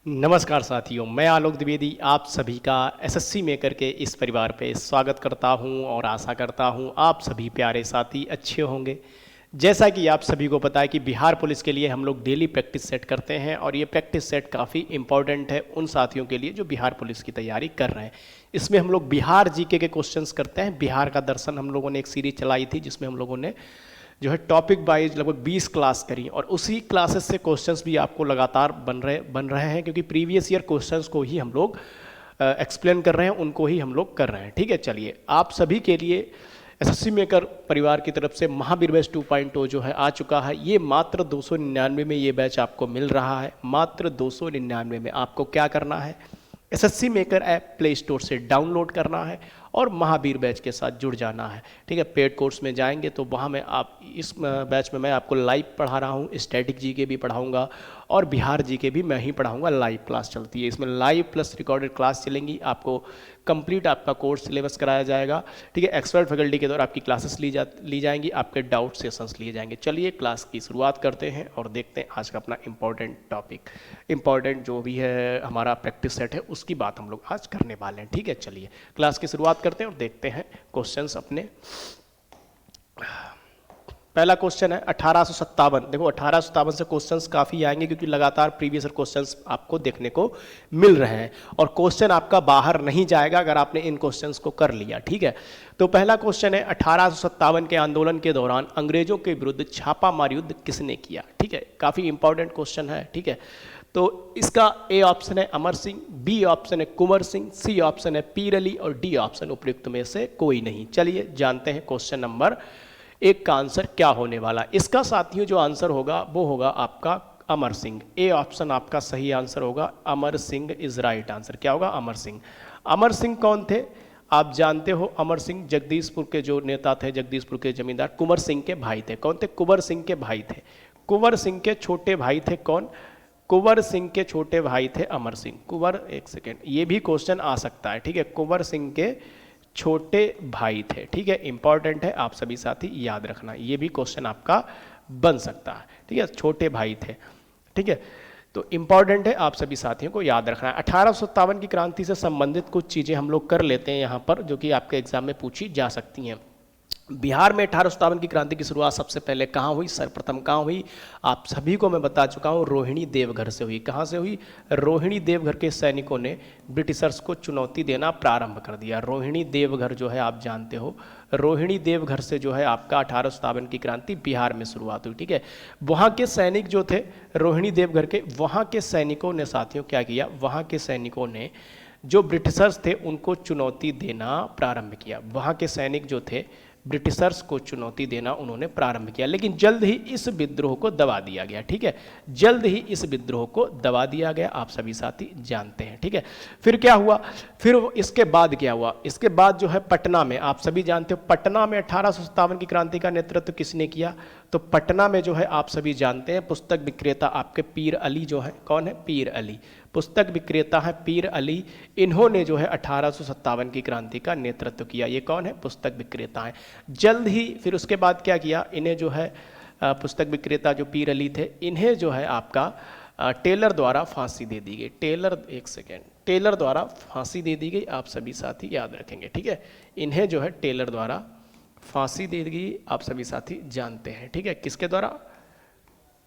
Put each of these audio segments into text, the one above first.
नमस्कार साथियों, मैं आलोक द्विवेदी आप सभी का एसएससी मेकर के इस परिवार पे स्वागत करता हूं और आशा करता हूं आप सभी प्यारे साथी अच्छे होंगे। जैसा कि आप सभी को पता है कि बिहार पुलिस के लिए हम लोग डेली प्रैक्टिस सेट करते हैं और ये प्रैक्टिस सेट काफ़ी इंपॉर्टेंट है उन साथियों के लिए जो बिहार पुलिस की तैयारी कर रहे हैं। इसमें हम लोग बिहार जीके के क्वेश्चंस करते हैं। बिहार का दर्शन हम लोगों ने एक सीरीज चलाई थी जिसमें हम लोगों ने जो है टॉपिक वाइज लगभग 20 क्लास करी और उसी क्लासेस से क्वेश्चंस भी आपको लगातार बन रहे हैं, क्योंकि प्रीवियस ईयर क्वेश्चंस को ही हम लोग एक्सप्लेन कर रहे हैं, उनको ही हम लोग कर रहे हैं। ठीक है, चलिए आप सभी के लिए एसएससी मेकर परिवार की तरफ से महावीर बैच 2.0 जो है आ चुका है। ये मात्र 299 में ये बैच आपको मिल रहा है। मात्र 299 में आपको क्या करना है, SSC maker app play store से डाउनलोड करना है और महावीर बैच के साथ जुड़ जाना है। ठीक है, पेड कोर्स में जाएंगे तो वहाँ में आप इस बैच में मैं आपको लाइव पढ़ा रहा हूँ, स्टैटिक जीके भी पढ़ाऊँगा और बिहार जीके भी मैं ही पढ़ाऊँगा। लाइव क्लास चलती है, इसमें लाइव प्लस रिकॉर्डेड क्लास चलेंगी। आपको कंप्लीट आपका कोर्स सिलेबस कराया जाएगा। ठीक है, एक्सपर्ट फैकल्टी के द्वारा आपकी क्लासेस ली जाएंगी, आपके डाउट सेशंस लिए जाएंगे। चलिए क्लास की शुरुआत करते हैं और देखते हैं आज का अपना इंपॉर्टेंट टॉपिक, इंपॉर्टेंट जो भी है हमारा प्रैक्टिस सेट है उसकी बात हम लोग आज करने वाले हैं। ठीक है, चलिए क्लास की शुरुआत करते हैं और देखते हैं क्वेश्चंस अपने। पहला क्वेश्चन है 1857। देखो 1857 से क्वेश्चंस काफ़ी आएंगे क्योंकि लगातार प्रीवियस क्वेश्चंस आपको देखने को मिल रहे हैं और क्वेश्चन आपका बाहर नहीं जाएगा अगर आपने इन क्वेश्चंस को कर लिया। ठीक है, तो पहला क्वेश्चन है 1857 के आंदोलन के दौरान अंग्रेजों के विरुद्ध छापामार युद्ध किसने किया। ठीक है, काफ़ी इंपॉर्टेंट क्वेश्चन है। ठीक है, तो इसका ए ऑप्शन है अमर सिंह, बी ऑप्शन है कुंवर सिंह, सी ऑप्शन है पीर अली और डी ऑप्शन उपयुक्त में से कोई नहीं। चलिए जानते हैं क्वेश्चन नंबर 1 का आंसर क्या होने वाला। इसका साथियों जो आंसर होगा वो होगा आपका अमर सिंह। ए ऑप्शन आपका सही आंसर होगा, Amar Singh is right answer. क्या होगा, अमर सिंह। अमर सिंह कौन थे आप जानते हो? अमर सिंह जगदीशपुर के जो नेता थे, जगदीशपुर के जमींदार कुंवर सिंह के भाई थे। कौन थे? कुंवर सिंह के भाई थे। कुंवर सिंह के छोटे भाई थे कौन? कुंवर सिंह के छोटे भाई थे अमर सिंह। कुंवर, एक सेकेंड, ये भी क्वेश्चन आ सकता है। ठीक है, कुंवर सिंह के छोटे भाई थे। ठीक है, इंपॉर्टेंट है, आप सभी साथी याद रखना, ये भी क्वेश्चन आपका बन सकता है। ठीक है, छोटे भाई थे। ठीक है, तो इंपॉर्टेंट है, आप सभी साथियों को याद रखना है। 1857 की क्रांति से संबंधित कुछ चीज़ें हम लोग कर लेते हैं यहाँ पर, जो कि आपके एग्जाम में पूछी जा सकती हैं। बिहार में 1857 की क्रांति की शुरुआत सबसे पहले कहाँ हुई? सर्वप्रथम कहाँ हुई? आप सभी को मैं बता चुका हूँ, रोहिणी देवघर से हुई। कहाँ से हुई? रोहिणी देवघर के सैनिकों ने ब्रिटिशर्स को चुनौती देना प्रारंभ कर दिया। रोहिणी देवघर जो है आप जानते हो, रोहिणी देवघर से जो है आपका 1857 की क्रांति बिहार में शुरुआत हुई। ठीक है, वहाँ के सैनिक जो थे रोहिणी देवघर के, वहाँ के सैनिकों ने साथियों क्या किया, वहाँ के सैनिकों ने जो ब्रिटिशर्स थे उनको चुनौती देना प्रारंभ किया। वहाँ के सैनिक जो थे ब्रिटिशर्स को चुनौती देना उन्होंने प्रारंभ किया, लेकिन जल्द ही इस विद्रोह को दबा दिया गया। ठीक है, जल्द ही इस विद्रोह को दबा दिया गया, आप सभी साथी जानते हैं। ठीक है, फिर क्या हुआ? फिर इसके बाद क्या हुआ? इसके बाद जो है पटना में, आप सभी जानते हो पटना में 1857 की क्रांति का नेतृत्व किसने किया? तो पटना में जो है आप सभी जानते हैं पुस्तक विक्रेता आपके पीर अली जो है, कौन है? पीर अली, पुस्तक विक्रेता है पीर अली। इन्होंने जो है 1857 की क्रांति का नेतृत्व किया। ये कौन है? पुस्तक विक्रेता है। जल्द ही फिर उसके बाद क्या किया, इन्हें जो है पुस्तक विक्रेता जो पीर अली थे, इन्हें जो है आपका टेलर द्वारा फांसी दे दी गई। टेलर, एक सेकेंड, टेलर द्वारा फांसी दे दी गई, आप सभी साथी याद रखेंगे। ठीक है, इन्हें जो है टेलर द्वारा फांसी दे दी गई, आप सभी साथी जानते हैं। ठीक है, किसके द्वारा?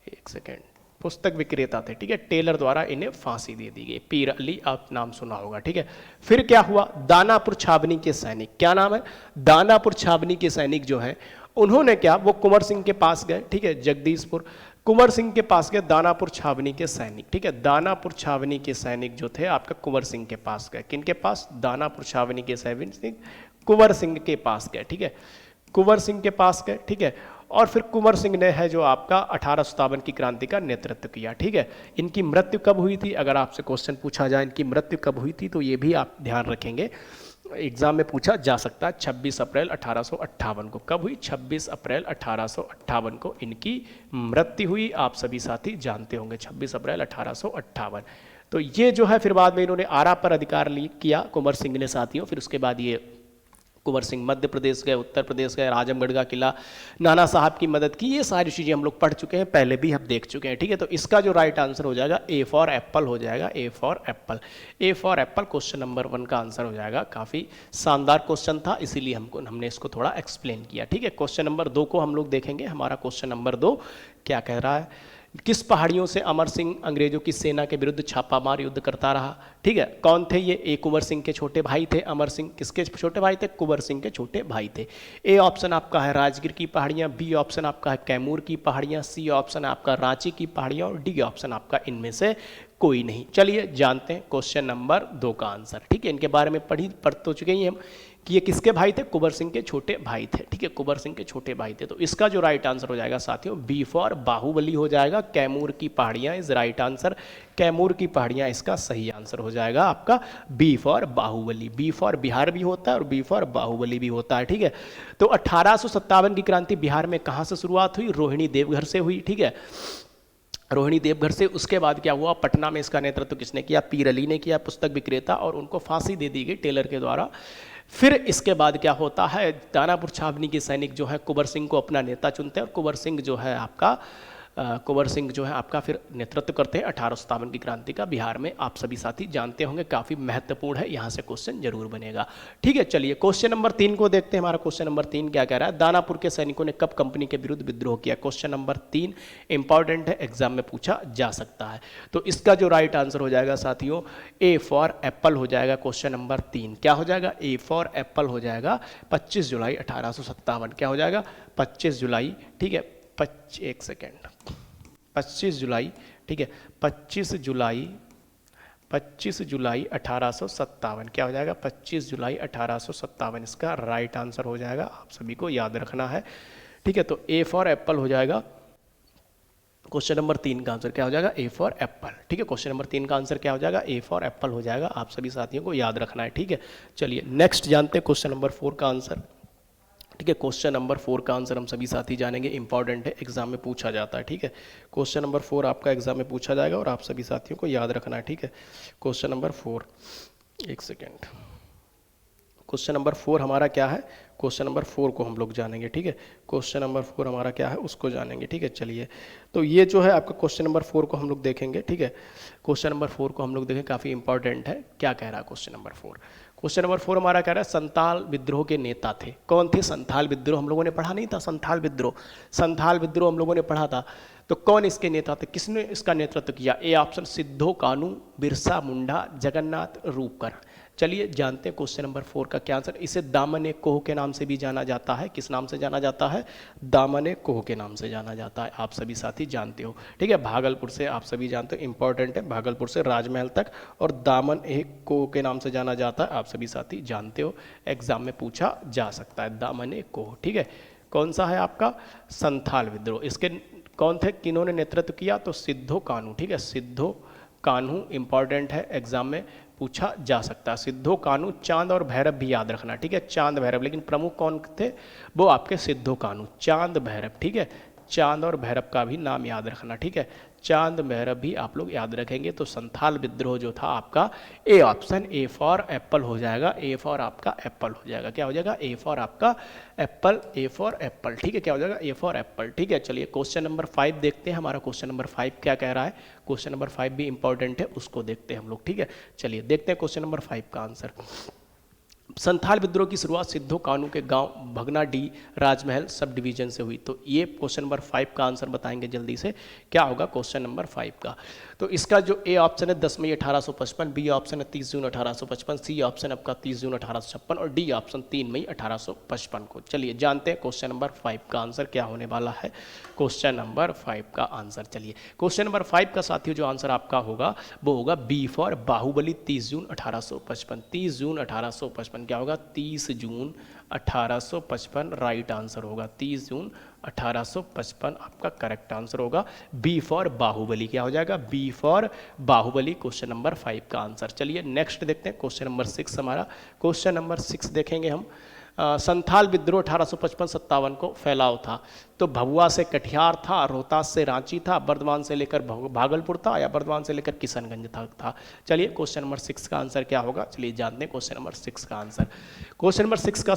एक सेकेंड, पुस्तक विक्रेता थे। ठीक है, टेलर द्वारा इन्हें फांसी दे दी गई। पीर अली आप नाम सुना होगा। ठीक है, फिर क्या हुआ? दानापुर छावनी के सैनिक, क्या नाम है? दानापुर छावनी के सैनिक जो है उन्होंने क्या, वो कुंवर सिंह के पास गए। ठीक है, जगदीशपुर कुंवर सिंह के पास गए, दानापुर छावनी के सैनिक। ठीक है, दानापुर छावनी के सैनिक जो थे आपका कुंवर सिंह के पास गए। किनके पास? दानापुर छावनी के सैनिक कुंवर सिंह के पास गए। ठीक है, कुंवर सिंह के पास गए। ठीक है, और फिर कुंवर सिंह ने है जो आपका 1857 की क्रांति का नेतृत्व किया। ठीक है, इनकी मृत्यु कब हुई थी? अगर आपसे क्वेश्चन पूछा जाए इनकी मृत्यु कब हुई थी तो ये भी आप ध्यान रखेंगे, एग्जाम में पूछा जा सकता है। 26 अप्रैल 1858 को। कब हुई? 26 अप्रैल 1858 को इनकी मृत्यु हुई, आप सभी साथी जानते होंगे, 26 अप्रैल 1858। तो ये जो है फिर बाद में इन्होंने आरा पर अधिकार किया कुंवर सिंह ने साथियों। फिर उसके बाद ये कुंवर सिंह मध्य प्रदेश गए, उत्तर प्रदेश गए, आजमगढ़ का किला, नाना साहब की मदद की, ये सारी चीज़ें हम लोग पढ़ चुके हैं, पहले भी हम देख चुके हैं। ठीक है, तो इसका जो राइट आंसर हो जाएगा ए फॉर एप्पल हो जाएगा, ए for Apple. A for Apple question number 1 का आंसर हो जाएगा। काफ़ी शानदार क्वेश्चन था, इसीलिए हमने इसको थोड़ा एक्सप्लेन किया। ठीक है, क्वेश्चन नंबर 2 को हम लोग देखेंगे। हमारा क्वेश्चन नंबर 2 क्या कह रहा है, किस पहाड़ियों से अमर सिंह अंग्रेजों की सेना के विरुद्ध छापामार युद्ध करता रहा। ठीक है, कौन थे ये? ए कुंवर सिंह के छोटे भाई थे। अमर सिंह किसके छोटे भाई थे? कुंवर सिंह के छोटे भाई थे। ए ऑप्शन आपका है राजगीर की पहाड़ियाँ, बी ऑप्शन आपका है कैमूर की पहाड़ियाँ, सी ऑप्शन है आपका रांची की पहाड़ियाँ और डी ऑप्शन आपका इनमें से कोई नहीं। चलिए जानते हैं क्वेश्चन नंबर 2 का आंसर। ठीक है, इनके बारे में पढ़ तो चुके ही हम कि ये किसके भाई थे? कुंवर सिंह के छोटे भाई थे। ठीक है, कुंवर सिंह के छोटे भाई थे। तो इसका जो राइट आंसर हो जाएगा साथियों बी फॉर बाहुबली हो जाएगा। कैमूर की पहाड़ियाँ इज राइट आंसर। कैमूर की पहाड़ियाँ इसका सही आंसर हो जाएगा आपका B for Baahubali. B for Bihar भी होता है और बी फॉर बाहुबली भी होता है। ठीक है, तो 1857 की क्रांति बिहार में कहाँ से शुरुआत हुई? रोहिणी देवघर से हुई। ठीक है, रोहिणी देवघर से। उसके बाद क्या हुआ? पटना में इसका नेतृत्व किसने किया? पीर अली ने किया, पुस्तक विक्रेता, और उनको फांसी दे दी गई टेलर के द्वारा। फिर इसके बाद क्या होता है? दानापुर छावनी के सैनिक जो है कुंवर सिंह को अपना नेता चुनते हैं और कुंवर सिंह जो है आपका फिर नेतृत्व करते हैं 1857 की क्रांति का बिहार में। आप सभी साथी जानते होंगे, काफ़ी महत्वपूर्ण है, यहाँ से क्वेश्चन जरूर बनेगा। ठीक है, चलिए क्वेश्चन नंबर 3 को देखते हैं। हमारा क्वेश्चन नंबर 3 क्या कह रहा है? दानापुर के सैनिकों ने कब कंपनी के विरुद्ध विद्रोह किया? क्वेश्चन नंबर 3 इंपॉर्टेंट है, एग्जाम में पूछा जा सकता है। तो इसका जो राइट आंसर हो जाएगा साथियों ए फॉर एप्पल हो जाएगा। क्वेश्चन नंबर 3 क्या हो जाएगा? ए फॉर एप्पल हो जाएगा। 25 जुलाई 1857 क्या हो जाएगा? 25 जुलाई। ठीक है, 25 जुलाई। ठीक है, 25 जुलाई 1857 क्या हो जाएगा? 25 जुलाई 1857 इसका राइट आंसर हो जाएगा। आप सभी को याद रखना है। ठीक है, तो ए फॉर एप्पल हो जाएगा। क्वेश्चन नंबर 3 का आंसर क्या हो जाएगा? ए फॉर एप्पल। ठीक है, क्वेश्चन नंबर 3 का आंसर क्या हो जाएगा? ए फॉर एप्पल हो जाएगा। आप सभी साथियों को याद रखना है। ठीक है, चलिए नेक्स्ट जानते हैं क्वेश्चन नंबर 4 का आंसर। ठीक है, क्वेश्चन नंबर 4 का आंसर हम सभी साथी जानेंगे, इंपॉर्टेंट है, एग्जाम में पूछा जाता है। ठीक है, क्वेश्चन नंबर 4 आपका एग्जाम में पूछा जाएगा और आप सभी साथियों को याद रखना है। ठीक है, क्वेश्चन नंबर 4, एक सेकेंड। क्वेश्चन नंबर 4 हमारा क्या है? क्वेश्चन नंबर 4 को हम लोग जानेंगे। ठीक है, क्वेश्चन नंबर 4 हमारा क्या है उसको जानेंगे। ठीक है, चलिए तो ये जो है आपका क्वेश्चन नंबर 4 को हम लोग देखेंगे। ठीक है, क्वेश्चन नंबर 4 को हम लोग देखें, काफ़ी इंपॉर्टेंट है। क्या कह रहा है क्वेश्चन नंबर 4? क्वेश्चन नंबर 4 हमारा कह रहा है संथाल विद्रोह के नेता थे। कौन थे? संथाल विद्रोह हम लोगों ने पढ़ा नहीं था? संथाल विद्रोह हम लोगों ने पढ़ा था। तो कौन इसके नेता थे? किसने इसका नेतृत्व किया? ए ऑप्शन सिद्धो कानू, बिरसा मुंडा, जगन्नाथ रूपकर। चलिए जानते हैं क्वेश्चन नंबर 4 का क्या आंसर। इसे दामन कोह के नाम से भी जाना जाता है। किस नाम से जाना जाता है? दामन कोह के नाम से जाना जाता है। आप सभी साथी जानते हो। ठीक है, भागलपुर से आप सभी जानते हो, इंपॉर्टेंट है, भागलपुर से राजमहल तक और दामन कोह के नाम से जाना जाता है। आप सभी साथी जानते हो, एग्जाम में पूछा जा सकता है दामन कोह। ठीक है, कौन सा है आपका? संथाल विद्रोह। इसके कौन थे, किन्होंने नेतृत्व किया? तो सिद्धो कानू। ठीक है, सिद्धो कान्हू इंपॉर्टेंट है, एग्जाम में पूछा जा सकता है। सिद्धो कानू, चांद और भैरव भी याद रखना। ठीक है, चांद भैरव, लेकिन प्रमुख कौन थे? वो आपके सिद्धो कानू, चांद भैरव। ठीक है, चांद और भैरव का भी नाम याद रखना। ठीक है, चांद भैरव भी आप लोग याद रखेंगे। तो संथाल विद्रोह जो था आपका A option, A for Apple हो जाएगा। ए फॉर आपका एप्पल हो जाएगा। क्या हो जाएगा? ए फॉर आपका एप्पल, ए फॉर एप्पल। ठीक है, क्या हो जाएगा? ए फॉर एप्पल। ठीक है, चलिए क्वेश्चन नंबर 5 देखते हैं। हमारा क्वेश्चन नंबर 5 क्या कह रहा है? क्वेश्चन नंबर 5 भी इंपॉर्टेंट है, उसको देखते हैं हम लोग। ठीक है, चलिए देखते हैं क्वेश्चन नंबर 5 का आंसर। संथाल विद्रोह की शुरुआत सिद्धो कानू के गांव भगनाडी राजमहल सब डिवीजन से हुई। तो ये क्वेश्चन नंबर 5 का आंसर बताएंगे जल्दी से। क्या होगा क्वेश्चन नंबर 5 का? तो इसका जो ए ऑप्शन है 10 मई 1855, बी ऑप्शन है 30 जून 1855, सी ऑप्शन आपका 30 जून 1856 और डी ऑप्शन 3 मई 1855 को। चलिए जानते हैं क्वेश्चन नंबर 5 का आंसर क्या होने वाला है। क्वेश्चन नंबर 5 का आंसर, चलिए क्वेश्चन नंबर 5 का साथियों जो आंसर आपका होगा वो होगा बी फॉर बाहुबली, 30 जून 1855। 30 जून 1855 क्या होगा? 30 जून 1855 राइट आंसर होगा। 30 जून 1855 आपका करेक्ट आंसर होगा। बी फॉर बाहुबली क्या हो जाएगा? B for Baahubali question number 5 का आंसर। चलिए नेक्स्ट देखते हैं क्वेश्चन नंबर 6 हमारा। क्वेश्चन नंबर 6 देखेंगे हम। संथाल विद्रोह 1855-57 को फैलाव था। तो भभुआ से कटिहार था, रोहतास से रांची था, बर्धमान से लेकर भागलपुर था, या बर्धमान से लेकर किशनगंज तक था। चलिए क्वेश्चन नंबर 6 का आंसर क्या होगा, चलिए जानते हैं क्वेश्चन नंबर 6 का आंसर। क्वेश्चन नंबर 6 का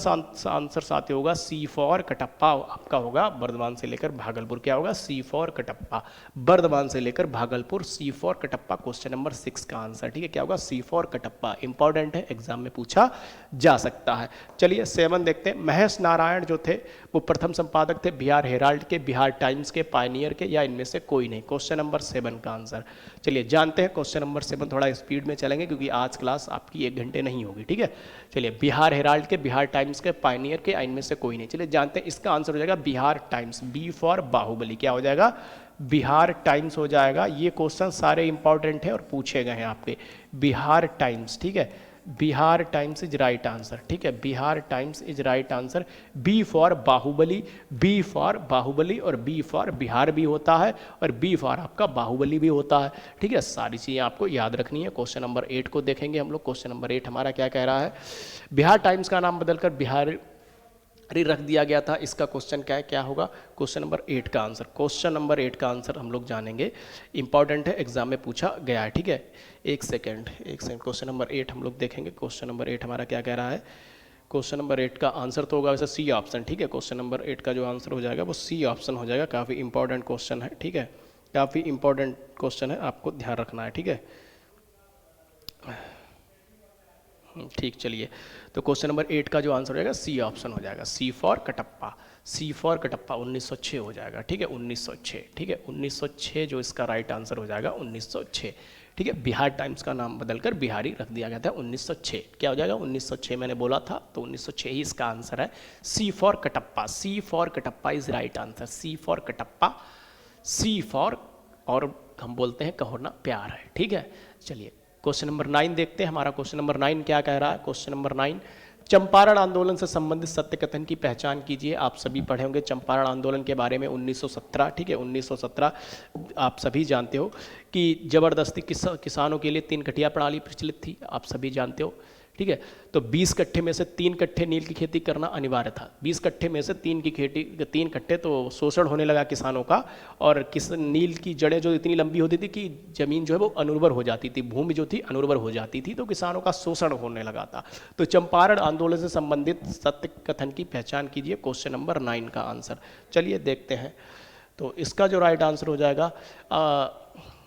आंसर साथी होगा सी फॉर कटप्पा, आपका होगा बर्धमान से लेकर भागलपुर। क्या होगा, सी फॉर कटप्पा, बर्धमान से लेकर भागलपुर, सी फॉर कटप्पा क्वेश्चन नंबर 6 का आंसर। ठीक है, क्या होगा, सी फॉर कटप्पा। इंपॉर्टेंट है, एग्जाम में पूछा जा सकता है। चलिए 7 देखते हैं। महेश नारायण जो थे वो प्रथम संपादक थे बिहार हेराल्ड के, बिहार टाइम्स के, पायनियर के, या इनमें से कोई नहीं। क्वेश्चन नंबर 7 का आंसर। चलिए जानते हैं क्वेश्चन नंबर 7, थोड़ा स्पीड में चलेंगे क्योंकि आज क्लास आपकी 1 घंटे नहीं होगी। ठीक है, चलिए बिहार हेराल्ड के, बिहार टाइम्स के, पायनियर के, इनमें से कोई नहीं। चलिए जानते हैं, इसका आंसर हो जाएगा Bihar Times, B for Baahubali. क्या हो जाएगा, बिहार टाइम्स हो जाएगा। ये क्वेश्चन सारे इंपॉर्टेंट है और पूछे गए हैं आपके, बिहार टाइम्स। ठीक है, Bihar Times is right answer. ठीक है, Bihar Times is right answer. B for Baahubali, B for Baahubali, और बी फॉर बिहार भी होता है, और बी फॉर आपका बाहुबली भी होता है। ठीक है, सारी चीज़ें आपको याद रखनी है। क्वेश्चन नंबर 8 को देखेंगे हम लोग। क्वेश्चन नंबर 8 हमारा क्या कह रहा है, बिहार टाइम्स का नाम बदलकर बिहार रख दिया गया था। इसका क्वेश्चन क्या है, क्या होगा, क्वेश्चन नंबर 8 का आंसर। क्वेश्चन नंबर 8 का आंसर हम लोग जानेंगे, इंपॉर्टेंट है, एग्जाम में पूछा गया है। ठीक है, एक सेकेंड। क्वेश्चन नंबर 8 हम लोग देखेंगे। क्वेश्चन नंबर 8 हमारा क्या कह रहा है, क्वेश्चन नंबर 8 का आंसर तो होगा वैसे सी ऑप्शन। ठीक है, क्वेश्चन नंबर 8 का जो आंसर हो जाएगा वो सी ऑप्शन हो जाएगा। काफ़ी इंपॉर्टेंट क्वेश्चन है। ठीक है, काफ़ी इंपॉर्टेंट क्वेश्चन है, आपको ध्यान रखना है। ठीक है, ठीक, चलिए तो क्वेश्चन नंबर 8 का जो आंसर हो जाएगा सी ऑप्शन हो जाएगा, C for Kattappa, C for Kattappa 1906 हो जाएगा। ठीक है, 1906। ठीक है, 1906 जो इसका राइट आंसर हो जाएगा, 1906। ठीक है, बिहार टाइम्स का नाम बदलकर बिहारी रख दिया गया था 1906। क्या हो जाएगा, 1906 मैंने बोला था, तो 1906 ही इसका आंसर है। C for Kattappa, C for Kattappa is right answer. C for Kattappa, C for, और हम बोलते हैं कहो ना प्यार है। ठीक है, चलिए क्वेश्चन नंबर 9 देखते हैं। हमारा क्वेश्चन नंबर 9 क्या कह रहा है, क्वेश्चन नंबर 9, चंपारण आंदोलन से संबंधित सत्य कथन की पहचान कीजिए। आप सभी पढ़े होंगे चंपारण आंदोलन के बारे में 1917। ठीक है, 1917 आप सभी जानते हो कि जबरदस्ती किसानों के लिए 3 कटिया प्रणाली प्रचलित थी, आप सभी जानते हो। ठीक है, तो 20 कट्ठे में से 3 कट्ठे नील की खेती करना अनिवार्य था। 20 कट्ठे में से 3 की खेती, 3 कट्ठे तो शोषण होने लगा किसानों का, और नील की जड़ें जो इतनी लंबी होती थी कि जमीन जो है वो अनुर्वर हो जाती थी, भूमि जो थी अनुर्वर हो जाती थी, तो किसानों का शोषण होने लगा था। तो चंपारण आंदोलन से संबंधित सत्य कथन की पहचान कीजिए, क्वेश्चन नंबर 9 का आंसर। चलिए देखते हैं, तो इसका जो राइट आंसर हो जाएगा,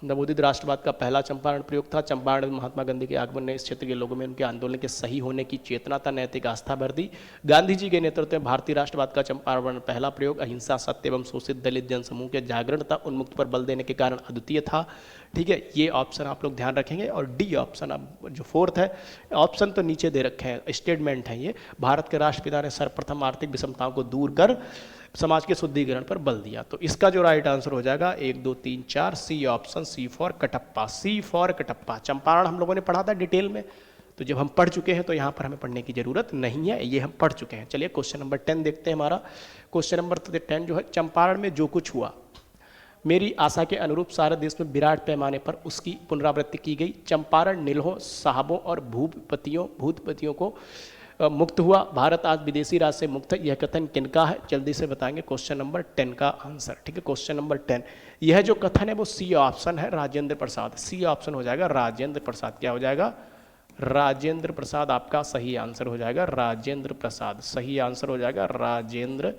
नवोदित राष्ट्रवाद का पहला चंपारण प्रयोग था। चंपारण में महात्मा गांधी के आगमन ने इस क्षेत्र के लोगों में उनके आंदोलन के सही होने की चेतना था, नैतिक आस्था भर दी। गांधी जी के नेतृत्व में भारतीय राष्ट्रवाद का चंपारण पहला प्रयोग अहिंसा, सत्य एवं शोषित दलित जनसमूह के जागरण तथा उन्मुक्त पर बल देने के कारण अद्वितीय था। ठीक है, ये ऑप्शन आप लोग ध्यान रखेंगे। और डी ऑप्शन, अब जो 4th है ऑप्शन तो नीचे दे रखे हैं, स्टेटमेंट है ये, भारत के राष्ट्रपिता ने सर्वप्रथम आर्थिक विषमताओं को दूर कर समाज के शुद्धिकरण पर बल दिया। तो इसका जो राइट आंसर हो जाएगा 1 2 3 4 C option, C for Kattappa, C for Kattappa. Champaran हम लोगों ने पढ़ा था डिटेल में, तो जब हम पढ़ चुके हैं तो यहाँ पर हमें पढ़ने की जरूरत नहीं है, ये हम पढ़ चुके हैं। चलिए क्वेश्चन नंबर 10 देखते हैं। हमारा क्वेश्चन नंबर 10 जो है, चंपारण में जो कुछ हुआ मेरी आशा के अनुरूप सारे देश में विराट पैमाने पर उसकी पुनरावृत्ति की गई। चंपारण नील्हों, साहबों और भूतपतियों को मुक्त हुआ। भारत आज विदेशी राज से मुक्त है, यह कथन किनका है, जल्दी से बताएंगे। क्वेश्चन नंबर 10 का आंसर। ठीक है, क्वेश्चन नंबर 10, यह जो कथन है वो सी ऑप्शन है, राजेंद्र प्रसाद। सी ऑप्शन हो जाएगा राजेंद्र प्रसाद। क्या हो जाएगा, राजेंद्र प्रसाद आपका सही आंसर हो जाएगा, राजेंद्र प्रसाद सही आंसर हो जाएगा, राजेंद्र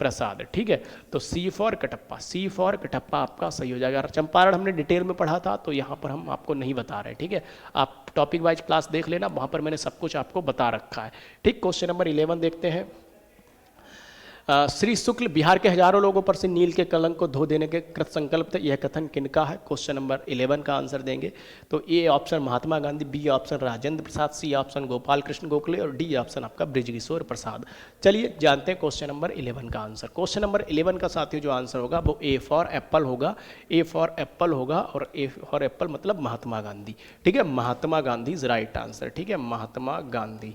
प्रसाद। ठीक है, तो C for Kattappa, C for Kattappa आपका सही हो जाएगा। चंपारण हमने डिटेल में पढ़ा था, तो यहाँ पर हम आपको नहीं बता रहे। ठीक है, आप टॉपिक वाइज क्लास देख लेना, वहाँ पर मैंने सब कुछ आपको बता रखा है। ठीक, क्वेश्चन नंबर 11 देखते हैं। श्री शुक्ल बिहार के हजारों लोगों पर से नील के कलंक को धो देने के कृत संकल्प थे, यह कथन किनका है। क्वेश्चन नंबर 11 का आंसर देंगे तो A option Mahatma Gandhi, B option Rajendra Prasad, C option Gopal Krishna Gokhale, और डी ऑप्शन आपका बृजकिशोर प्रसाद। चलिए जानते हैं क्वेश्चन नंबर 11 का आंसर। क्वेश्चन नंबर 11 का साथियों जो आंसर होगा वो ए फॉर एप्पल होगा, ए फॉर एप्पल होगा, और ए फॉर एप्पल मतलब महात्मा गांधी। ठीक है, Mahatma Gandhi is right answer. ठीक है, महात्मा गांधी,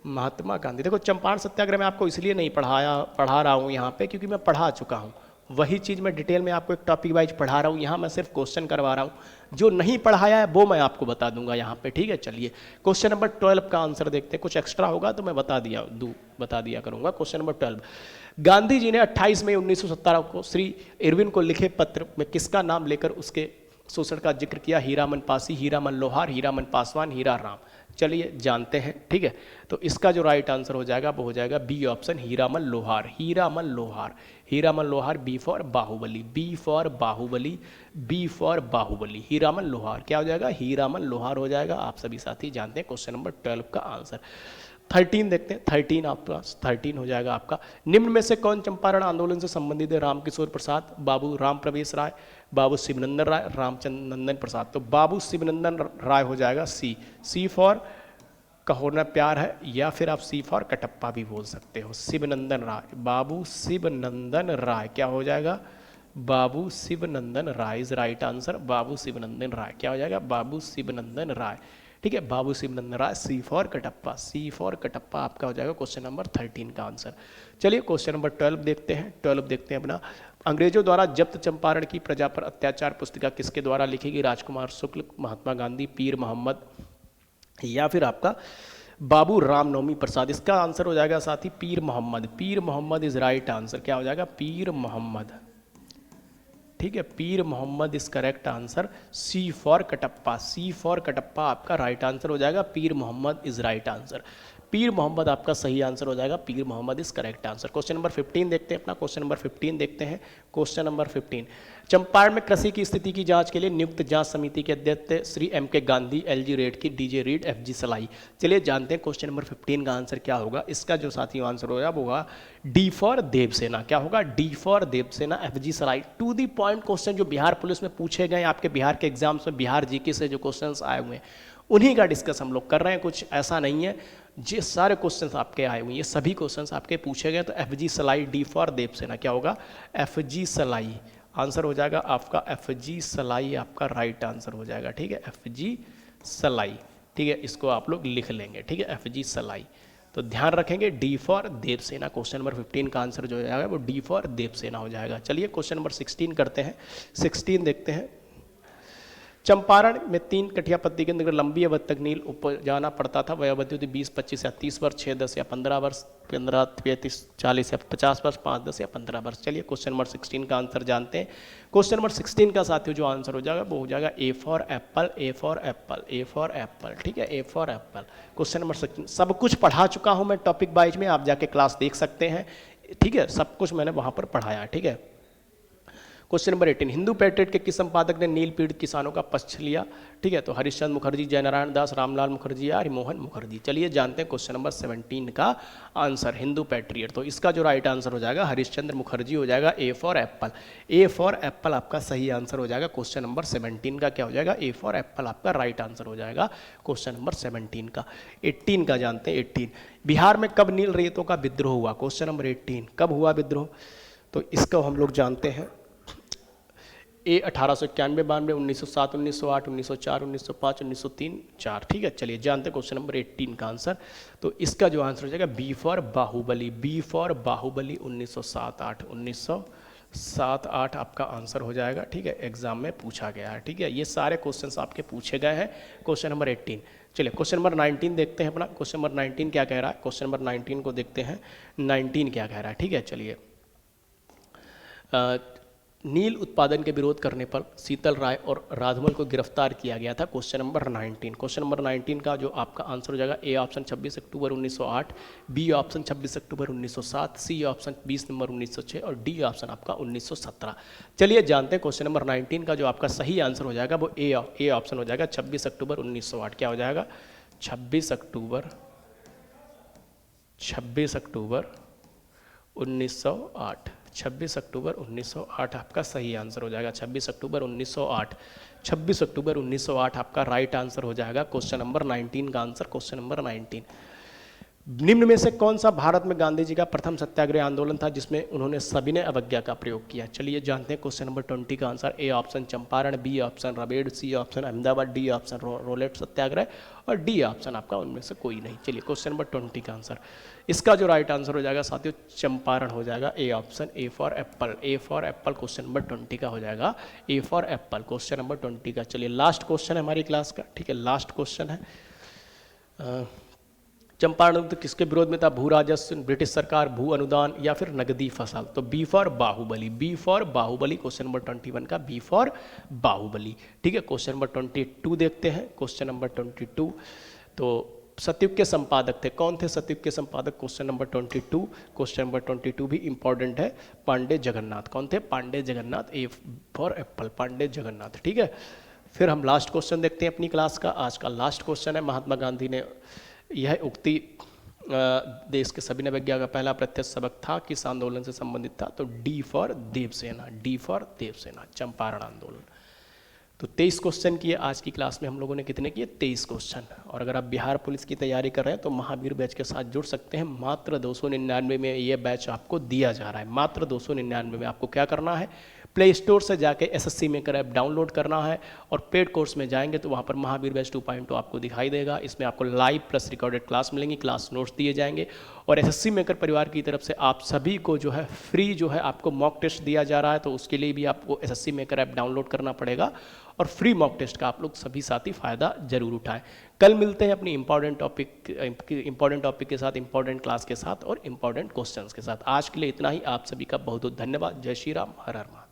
महात्मा गांधी। देखो चंपारण सत्याग्रह में आपको इसलिए नहीं पढ़ा रहा हूँ यहाँ पे क्योंकि मैं पढ़ा चुका हूँ, वही चीज़ मैं डिटेल में आपको एक टॉपिक वाइज पढ़ा रहा हूँ, यहाँ मैं सिर्फ क्वेश्चन करवा रहा हूँ, जो नहीं पढ़ाया है वो मैं आपको बता दूंगा यहाँ पे, ठीक है। चलिए क्वेश्चन नंबर 12 का आंसर देखते हैं, कुछ एक्स्ट्रा होगा तो मैं बता दिया करूँगा। क्वेश्चन नंबर 12, गांधी जी ने 28 मई 1917 को श्री इरविन को लिखे पत्र में किसका नाम लेकर उसके शोषण का जिक्र किया? हीरामन पासी, हीरामन लोहार, हीरामन पासवान, हीरा राम। चलिए जानते हैं, ठीक है। तो इसका जो राइट आंसर हो जाएगा वो हो जाएगा B option, Hiraman Lohar. Hiraman Lohar, Hiraman Lohar, B for Baahubali, B for Baahubali, B for Baahubali, Hiraman Lohar. क्या हो जाएगा? हीरामन लोहार हो जाएगा। आप सभी साथी जानते हैं क्वेश्चन नंबर 12 का आंसर। 13 देखते हैं, 13 आपका 13 हो जाएगा आपका। निम्न में से कौन चंपारण आंदोलन से संबंधित है? रामकिशोर प्रसाद, बाबू राम प्रवेश राय, बाबू शिवनंदन राय, रामचंद्र नंदन प्रसाद। तो बाबू शिवनंदन राय हो जाएगा सी। सी फॉर कहोना प्यार है, या फिर आप सी फॉर कटप्पा भी बोल सकते हो। शिवनंदन राय, बाबू शिवनंदन राय क्या हो जाएगा? Babu Shivnandan Rai is right answer. Babu Shivnandan Rai क्या हो जाएगा? बाबू शिवनंदन राय, ठीक है। Babu Shivnandan Rai, C for Kattappa, C for Kattappa आपका हो जाएगा क्वेश्चन नंबर 13 का आंसर। चलिए क्वेश्चन नंबर 12 देखते हैं। 12 देखते हैं अपना, अंग्रेजों द्वारा जब्त चंपारण की प्रजा पर अत्याचार पुस्तिका किसके द्वारा लिखी गई? राजकुमार शुक्ल, महात्मा गांधी, पीर मोहम्मद, या फिर आपका बाबू रामनवमी प्रसाद। इसका आंसर हो जाएगा साथी पीर मोहम्मद। पीर मोहम्मद इज राइट आंसर। क्या हो जाएगा? पीर मोहम्मद, ठीक है। Pir Mohammad is correct answer. C for Kattappa, C for Kattappa आपका राइट आंसर हो जाएगा। Pir Mohammad is right answer. पीर मोहम्मद आपका सही आंसर हो जाएगा। Pir Mohammad is correct answer. Question number 15 देखते हैं अपना। क्वेश्चन नंबर 15 देखते हैं। क्वेश्चन नंबर 15, चंपारण में कृषि की स्थिति की जांच के लिए नियुक्त जांच समिति के अध्यक्ष Shri M K Gandhi, L G Redki, D J Reid, F G Salai. चलिए जानते हैं क्वेश्चन नंबर 15 का आंसर क्या होगा। इसका जो साथियों आंसर होगा वो होगा डी फॉर देवसेना। क्या होगा? D for Devsena, F G Salai. To the point question जो बिहार पुलिस में पूछे गए, आपके बिहार के एग्जाम्स में बिहार जीके से जो क्वेश्चन आए हुए हैं उन्हीं का डिस्कस हम लोग कर रहे हैं। कुछ ऐसा नहीं है, ये सारे क्वेश्चंस आपके आए हुए हैं, ये सभी क्वेश्चंस आपके पूछे गए। तो एफ जी सलाई, डी फॉर देवसेना क्या होगा? एफ जी सलाई आंसर हो जाएगा आपका। एफ जी सलाई आपका राइट आंसर हो जाएगा, ठीक है। एफ जी सलाई, ठीक है, इसको आप लोग लिख लेंगे, ठीक है। एफ जी सलाई, तो ध्यान रखेंगे D for Devasena. Question number 15 का आंसर जो हो जाएगा वो डी फॉर देवसेना हो जाएगा। चलिए क्वेश्चन नंबर 16 करते हैं। 16 देखते हैं, चंपारण में 3 कठिया पत्ती के अंदर लंबी अवधि तक नील उपजाना पड़ता था। वह अवधि होती 20, 25 या 30 वर्ष, 6, 10 या 15 वर्ष, 15, 35, 40 या 50 वर्ष, 5, 10 या 15 वर्ष। चलिए क्वेश्चन नंबर 16 का आंसर जानते हैं। क्वेश्चन नंबर 16 का साथियों जो आंसर हो जाएगा वो हो जाएगा ए for Apple, A for Apple, A for Apple, ठीक है। ए फॉर एप्पल क्वेश्चन नंबर 16। सब कुछ पढ़ा चुका हूँ मैं टॉपिक वाइज में, आप जाके क्लास देख सकते हैं, ठीक है। सब कुछ मैंने वहाँ पर पढ़ाया, ठीक है। क्वेश्चन नंबर 18, हिंदू पैट्रियट के किस संपादक ने नील पीड़ित किसानों का पक्ष लिया? ठीक है, तो हरिश्चंद्र मुखर्जी, जयनारायण दास, रामलाल मुखर्जी या हरिमोहन मुखर्जी। चलिए जानते हैं क्वेश्चन नंबर 17 का आंसर, हिंदू पैट्रियट। तो इसका जो राइट आंसर हो जाएगा हरिश्चंद्र मुखर्जी हो जाएगा। ए for Apple, A for Apple आपका सही आंसर हो जाएगा। क्वेश्चन नंबर 17 का क्या हो जाएगा? ए फॉर एप्पल आपका राइट आंसर हो जाएगा क्वेश्चन नंबर 17 का। 18 का जानते हैं। 18, बिहार में कब नील रेतों का विद्रोह हुआ? क्वेश्चन नंबर 18, कब हुआ विद्रोह? तो इसको हम लोग जानते हैं। ए 1891, 92, 1907, 1908, 1904, 1905, 1903, 4, ठीक है। चलिए जानते हैं क्वेश्चन नंबर 18 का आंसर। तो इसका जो आंसर हो जाएगा B for Baahubali, B for Baahubali 1907-8, 1907-8 आपका आंसर हो जाएगा, ठीक है। एग्जाम में पूछा गया है, ठीक है। ये सारे क्वेश्चंस आपके पूछे गए हैं क्वेश्चन नंबर 18। चलिए क्वेश्चन नंबर 19 देखते हैं अपना। क्वेश्चन नंबर 19 क्या कह रहा है? क्वेश्चन नंबर 19 को देखते हैं, 19 क्या कह रहा है, ठीक है। चलिए, नील उत्पादन के विरोध करने पर शीतल राय और राधमल को गिरफ्तार किया गया था। Question number 19। क्वेश्चन नंबर 19 का जो आपका आंसर हो जाएगा ए ऑप्शन 26 अक्टूबर 1908, बी ऑप्शन 26 अक्टूबर 1907, सी ऑप्शन 20 नवंबर 1906 और डी ऑप्शन आपका 1917। चलिए जानते हैं क्वेश्चन नंबर 19 का जो आपका सही आंसर हो जाएगा वो ए ऑप्शन हो जाएगा 26 अक्टूबर 1908। क्या हो जाएगा? 26 अक्टूबर 1908, 26 अक्टूबर 1908 आपका सही आंसर हो जाएगा। 26 अक्टूबर 1908, 26 अक्टूबर 1908 आपका राइट आंसर हो जाएगा क्वेश्चन नंबर 19 का आंसर। Question number 19। निम्न में से कौन सा भारत में गांधी जी का प्रथम सत्याग्रह आंदोलन था जिसमें उन्होंने सविनय अवज्ञा का प्रयोग किया? चलिए जानते हैं क्वेश्चन नंबर 20 का answer. A option Champaran, B option रबेड़, C option Ahmedabad, D option Rowlatt Satyagraha और डी ऑप्शन आपका उनमें से कोई नहीं। चलिए क्वेश्चन नंबर 20 का आंसर, इसका जो राइट आंसर हो जाएगा साथियों चंपारण हो जाएगा। A option, A for Apple, A for Apple question number 20 का हो जाएगा ए फॉर एप्पल क्वेश्चन नंबर 20 का। चलिए लास्ट क्वेश्चन है हमारी क्लास का, ठीक है, लास्ट क्वेश्चन है। चंपारण युद्ध किसके विरोध में था? भू राजस्व, ब्रिटिश सरकार, भू अनुदान या फिर नगदी फसल? तो B for Baahubali, B for Baahubali question number 21 का, बी फॉर बाहुबली। ठीक है, क्वेश्चन नंबर 22 देखते हैं। क्वेश्चन नंबर 22, तो सतयुग के संपादक थे, कौन थे सतयुग के संपादक? क्वेश्चन नंबर 22, क्वेश्चन नंबर 22 भी इंपॉर्टेंट है, पांडे जगन्नाथ। कौन थे? Pandey Jagannath, A for apple, Pandey Jagannath. ठीक है, फिर हम लास्ट क्वेश्चन देखते हैं अपनी क्लास का। आज का लास्ट क्वेश्चन है, महात्मा गांधी ने यह उक्ति देश के सभी नवज्ञा का पहला प्रत्यक्ष सबक था, किस आंदोलन से संबंधित था? तो D for Devasena, D for Devasena, Champaran आंदोलन। तो 23 क्वेश्चन किए आज की क्लास में हम लोगों ने, कितने किए? 23 क्वेश्चन। और अगर आप बिहार पुलिस की तैयारी कर रहे हैं तो महावीर बैच के साथ जुड़ सकते हैं। मात्र 299 में ये बैच आपको दिया जा रहा है, मात्र 299 में। आपको क्या करना है? प्ले स्टोर से जाके एसएससी मेकर ऐप डाउनलोड करना है और पेड कोर्स में जाएंगे तो वहाँ पर महावीर बैच 2.0 आपको दिखाई देगा। इसमें आपको लाइव प्लस रिकॉर्डेड क्लास मिलेंगी, क्लास नोट्स दिए जाएंगे और एसएससी मेकर परिवार की तरफ से आप सभी को जो है फ्री जो है आपको मॉक टेस्ट दिया जा रहा है। तो उसके लिए भी आपको एसएससी मेकर ऐप डाउनलोड करना पड़ेगा और फ्री मॉक टेस्ट का आप लोग सभी साथी फ़ायदा जरूर उठाएं। कल मिलते हैं अपनी इंपॉर्टेंट टॉपिक के साथ, इंपॉर्टेंट क्लास के साथ और इंपॉर्टेंट क्वेश्चंस के साथ। आज के लिए इतना ही। आप सभी का बहुत बहुत धन्यवाद। जय श्री राम, हर हर महादेव।